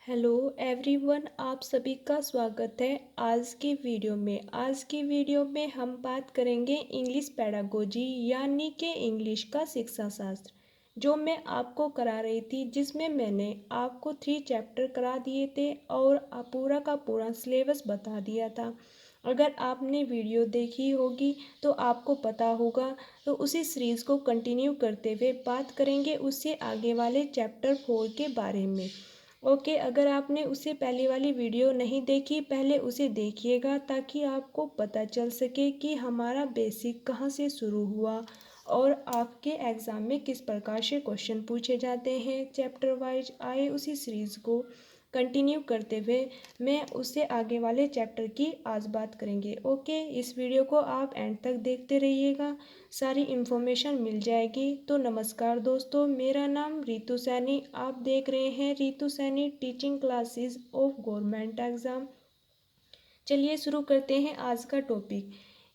Hello everyone, आप सभी का स्वागत है आज की वीडियो में हम बात करेंगे इंग्लिश पेडागोजी यानी कि इंग्लिश का शिक्षा शास्त्र जो मैं आपको करा रही थी, जिसमें मैंने आपको 3 चैप्टर करा दिए थे और पूरा का पूरा सिलेबस बता दिया था। अगर आपने वीडियो देखी होगी तो आपको पता होगा। तो उसी सीरीज़ को कंटिन्यू करते हुए बात करेंगे उससे आगे वाले चैप्टर 4 के बारे में। ओके, अगर आपने उससे पहले वाली वीडियो नहीं देखी, पहले उसे देखिएगा ताकि आपको पता चल सके कि हमारा बेसिक कहाँ से शुरू हुआ और आपके एग्ज़ाम में किस प्रकार से क्वेश्चन पूछे जाते हैं। चैप्टर वाइज आए उसी सीरीज़ को कंटिन्यू करते हुए मैं उससे आगे वाले चैप्टर की आज बात करेंगे। ओके, इस वीडियो को आप एंड तक देखते रहिएगा, सारी इन्फॉर्मेशन मिल जाएगी। तो नमस्कार दोस्तों, मेरा नाम रितु सैनी, आप देख रहे हैं Ritu Saini teaching classes of government exam. चलिए शुरू करते हैं आज का टॉपिक।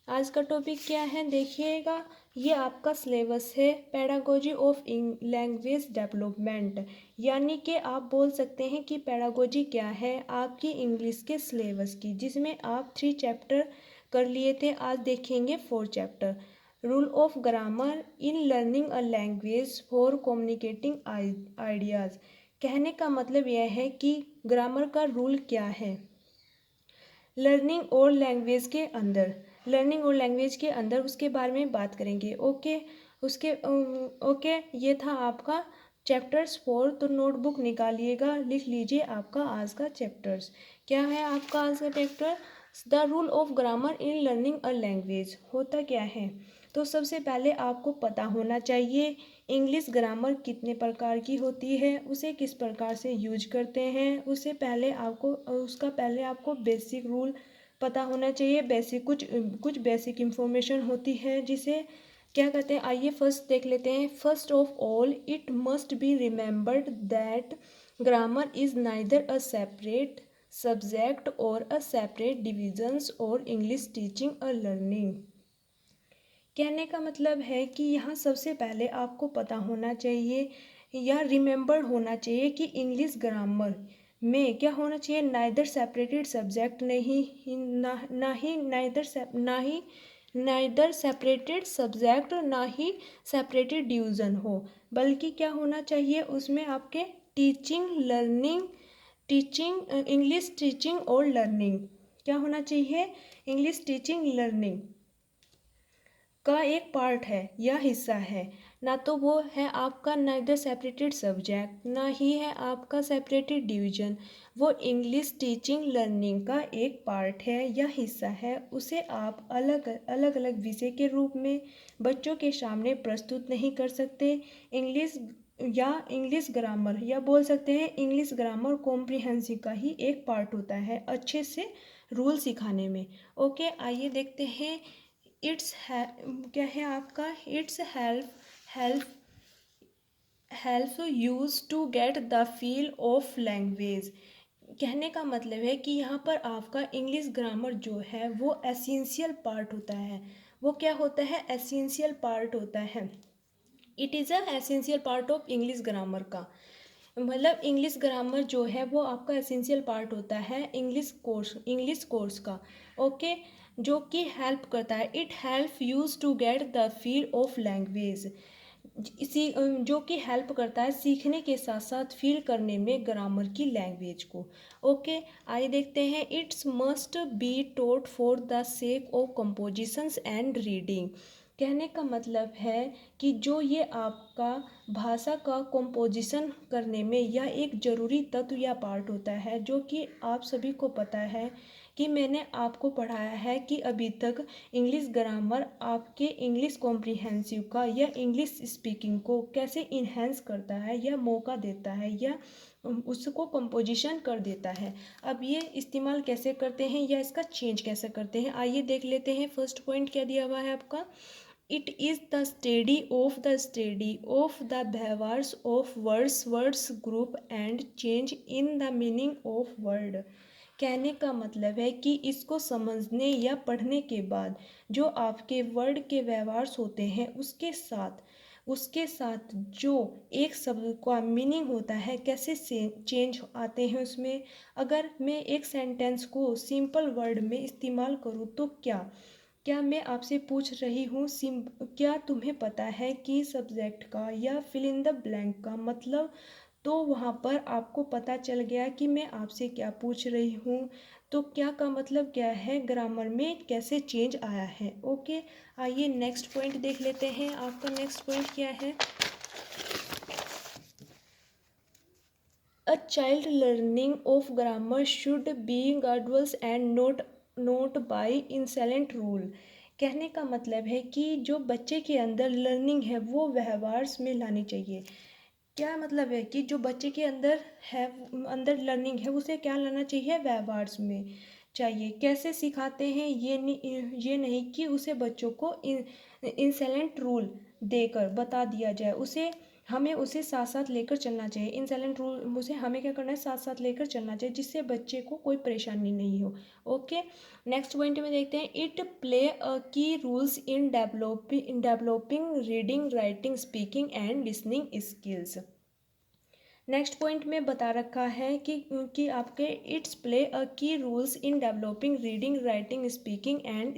आज का टॉपिक क्या है देखिएगा, ये आपका सिलेबस है पेडागोजी ऑफ लैंग्वेज डेवलपमेंट, यानी कि आप बोल सकते हैं कि पेडागोजी क्या है आपकी इंग्लिश के सिलेबस की, जिसमें आप 3 चैप्टर कर लिए थे। आज देखेंगे 4 chapter. Rule of grammar in learning a language for communicating ideas. कहने का मतलब यह है कि ग्रामर का रूल क्या है लर्निंग और लैंग्वेज के अंदर उसके बारे में बात करेंगे। ओके, ओके, ये था आपका चैप्टर्स 4। तो नोटबुक निकालिएगा, लिख लीजिए आपका आज का चैप्टर्स क्या है। आपका आज का chapter the rule of grammar in learning a language होता क्या है। तो सबसे पहले आपको पता होना चाहिए इंग्लिश ग्रामर कितने प्रकार की होती है, उसे किस प्रकार से यूज करते हैं। उसका पहले आपको बेसिक रूल पता होना चाहिए। कुछ बेसिक इंफॉर्मेशन होती है जिसे क्या कहते हैं, आइए फर्स्ट देख लेते हैं। First of all, it must be remembered that grammar is neither a separate subject और अ सेपरेट डिविजन्स और इंग्लिश टीचिंग अ लर्निंग। कहने का मतलब है कि यहाँ सबसे पहले आपको पता होना चाहिए या रिमेंबर होना चाहिए कि इंग्लिश ग्रामर में क्या होना चाहिए, नाइदर सेपरेटेड सब्जेक्ट नहीं, नाइदर सेपरेटेड सब्जेक्ट, ना ही सेपरेटेड डिवीज़न हो, बल्कि क्या होना चाहिए उसमें आपके टीचिंग इंग्लिश टीचिंग और लर्निंग क्या होना चाहिए, इंग्लिश टीचिंग लर्निंग का एक पार्ट है या हिस्सा है। ना तो वो है आपका नाइदर सेपरेटेड सब्जेक्ट, ना ही है आपका सेपरेटेड डिवीजन। वो इंग्लिश टीचिंग लर्निंग का एक पार्ट है या हिस्सा है। उसे आप अलग अलग अलग विषय के रूप में बच्चों के सामने प्रस्तुत नहीं कर सकते। इंग्लिश ग्रामर या बोल सकते हैं इंग्लिश ग्रामर कॉम्प्रिहेंसिव का ही एक पार्ट होता है अच्छे से रूल सिखाने में। ओके, आइए देखते हैं। क्या है आपका it's help help us to get the feel of language. कहने का मतलब है कि यहाँ पर आपका इंग्लिश ग्रामर जो है वो एसेंशियल पार्ट होता है। वो क्या होता है, एसेंशियल पार्ट होता है। It is a essential part of English grammar का मतलब इंग्लिश ग्रामर जो है वो आपका एसेंशियल पार्ट होता है इंग्लिश कोर्स का। ओके, जो कि हेल्प करता है, it help us to get the feel of language. इसी जो कि हेल्प करता है सीखने के साथ साथ फील करने में ग्रामर की लैंग्वेज को। ओके, आइए देखते हैं। It's must be taught for the sake of compositions and reading. कहने का मतलब है कि जो ये आपका भाषा का कंपोजिशन करने में यह एक ज़रूरी तत्व या पार्ट होता है, जो कि आप सभी को पता है कि मैंने आपको पढ़ाया है कि अभी तक इंग्लिश ग्रामर आपके इंग्लिश कॉम्प्रिहेंसिव का या इंग्लिश स्पीकिंग को कैसे इन्हेंस करता है या मौका देता है या उसको कंपोजिशन कर देता है। अब ये इस्तेमाल कैसे करते हैं या इसका चेंज कैसे करते हैं, आइए देख लेते हैं। फर्स्ट पॉइंट क्या दिया हुआ है आपका, it is the study of the behaviors of words group and change in the meaning of word. कहने का मतलब है कि इसको समझने या पढ़ने के बाद जो आपके वर्ड के व्यवहार होते हैं उसके साथ उसके साथ जो एक शब्द का मीनिंग होता है कैसे चेंज आते हैं उसमें। अगर मैं एक सेंटेंस को सिंपल वर्ड में इस्तेमाल करूँ तो क्या मैं आपसे पूछ रही हूँ क्या तुम्हें पता है कि सब्जेक्ट का या फिल इन द ब्लैंक का मतलब। तो वहाँ पर आपको पता चल गया कि मैं आपसे क्या पूछ रही हूँ। तो क्या का मतलब क्या है, ग्रामर में कैसे चेंज आया है। ओके, आइए नेक्स्ट पॉइंट देख लेते हैं। आपका नेक्स्ट पॉइंट क्या है। A child learning of grammar should be gradual and not by insolent rule. कहने का मतलब है कि जो बच्चे के अंदर लर्निंग है वो व्यवहार में लानी चाहिए। क्या मतलब है कि जो बच्चे के अंदर है, अंदर लर्निंग है, उसे क्या लाना चाहिए, व्यवहार में चाहिए। कैसे सिखाते हैं, ये नहीं कि उसे बच्चों को इंसेलेंट रूल देकर बता दिया जाए। हमें उसे साथ साथ लेकर चलना चाहिए। इन साइलेंट रूल उसे हमें क्या करना है, साथ साथ लेकर चलना चाहिए, जिससे बच्चे को कोई परेशानी नहीं हो। ओके, नेक्स्ट पॉइंट में देखते हैं। इट प्ले अ की rules in developing reading writing speaking and listening skills. Next point में बता रखा है कि आपके इट्स प्ले अ की rules in developing reading writing speaking and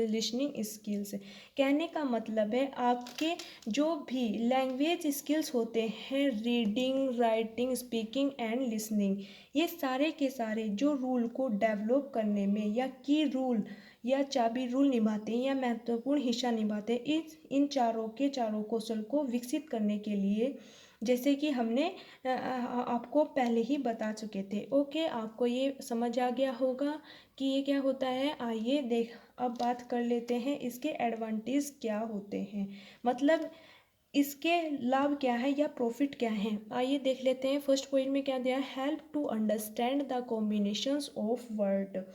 listening skills. कहने का मतलब है आपके जो भी लैंग्वेज स्किल्स होते हैं, reading writing speaking and listening, ये सारे के सारे जो रूल को डेवलप करने में या की रूल या चाबी रूल निभाते हैं या महत्वपूर्ण हिस्सा निभाते हैं, इन चारों कौशल को विकसित करने के लिए, जैसे कि हमने आपको पहले ही बता चुके थे। ओके, आपको ये समझ आ गया होगा कि ये क्या होता है। आइए अब बात कर लेते हैं इसके एडवांटेज क्या होते हैं, मतलब इसके लाभ क्या है या प्रॉफिट क्या है। आइए देख लेते हैं। फर्स्ट पॉइंट में क्या दिया है, help to understand the combinations of word.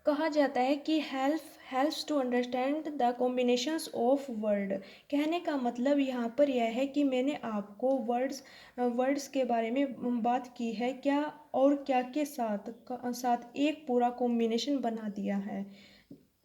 कहा जाता है कि helps to understand the combinations of word. कहने का मतलब यहाँ पर यह है कि मैंने आपको वर्ड्स के बारे में बात की है, क्या और क्या के साथ एक पूरा कॉम्बिनेशन बना दिया है,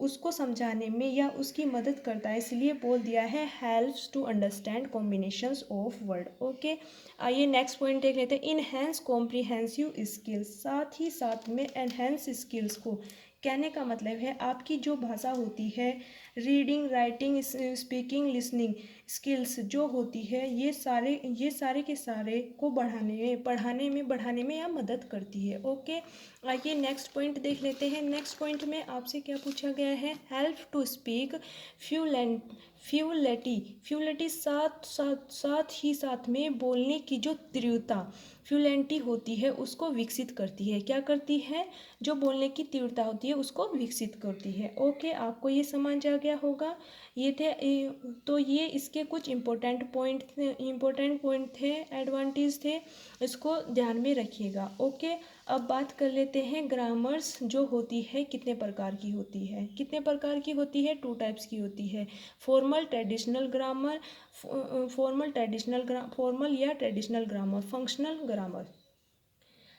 उसको समझाने में या उसकी मदद करता है, इसलिए बोल दिया है helps to understand combinations of word. Okay, आइए नेक्स्ट पॉइंट देख लेते हैं। Enhance comprehensive skills. साथ ही साथ में एनहेंस स्किल्स को, कहने का मतलब है आपकी जो भाषा होती है, reading writing speaking listening skills जो होती है, ये सारे के सारे को बढ़ाने में या मदद करती है। ओके, आइए नेक्स्ट पॉइंट देख लेते हैं। नेक्स्ट पॉइंट में आपसे क्या पूछा गया है, हेल्प टू स्पीक फ्यूलेटी। साथ में बोलने की जो तीव्रता फ्लुएंटी होती है उसको विकसित करती है। क्या करती है, जो बोलने की तीव्रता होती है उसको विकसित करती है। ओके, आपको ये समझ आ गया होगा। तो ये इसके कुछ इम्पोर्टेंट पॉइंट थे, एडवांटेज थे, इसको ध्यान में रखिएगा। ओके, अब बात कर लेते हैं। ग्रामर्स जो होती है कितने प्रकार की होती है, टू टाइप्स की होती है। फॉर्मल ट्रेडिशनल ग्रामर, फॉर्मल या ट्रेडिशनल ग्रामर, फंक्शनल ग्रामर,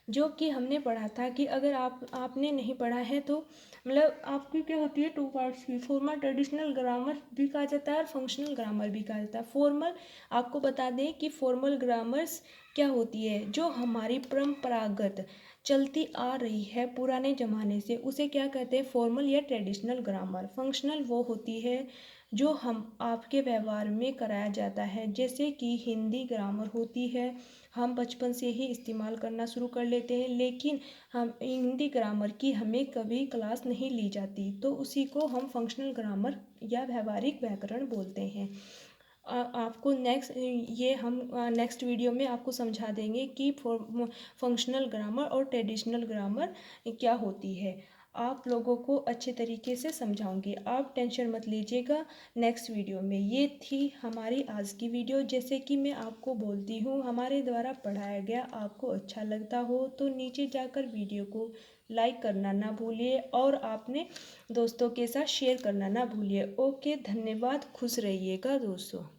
जो कि हमने पढ़ा था। कि अगर आपने नहीं पढ़ा है तो मतलब आपकी क्या होती है, टू पार्ट्स की, फॉर्मल ट्रेडिशनल ग्रामर भी कहा जाता है और फंक्शनल ग्रामर भी कहा जाता है। फॉर्मल, आपको बता दें कि फॉर्मल ग्रामर्स क्या होती है, जो हमारी परंपरागत चलती आ रही है पुराने ज़माने से, उसे क्या कहते हैं, फॉर्मल या ट्रेडिशनल ग्रामर। फंक्शनल वो होती है जो हम आपके व्यवहार में कराया जाता है, जैसे कि हिंदी ग्रामर होती है, हम बचपन से ही इस्तेमाल करना शुरू कर लेते हैं, लेकिन हम हिंदी ग्रामर की हमें कभी क्लास नहीं ली जाती, तो उसी को हम फंक्शनल ग्रामर या व्यवहारिक व्याकरण बोलते हैं। आपको हम नेक्स्ट वीडियो में आपको समझा देंगे कि फंक्शनल ग्रामर और ट्रेडिशनल ग्रामर क्या होती है। आप लोगों को अच्छे तरीके से समझाऊंगी, आप टेंशन मत लीजिएगा। नेक्स्ट वीडियो में ये थी हमारी आज की वीडियो। जैसे कि मैं आपको बोलती हूँ, हमारे द्वारा पढ़ाया गया आपको अच्छा लगता हो तो नीचे जाकर वीडियो को लाइक करना ना भूलिए और आपने दोस्तों के साथ शेयर करना ना भूलिए। ओके, धन्यवाद, खुश रहिएगा दोस्तों।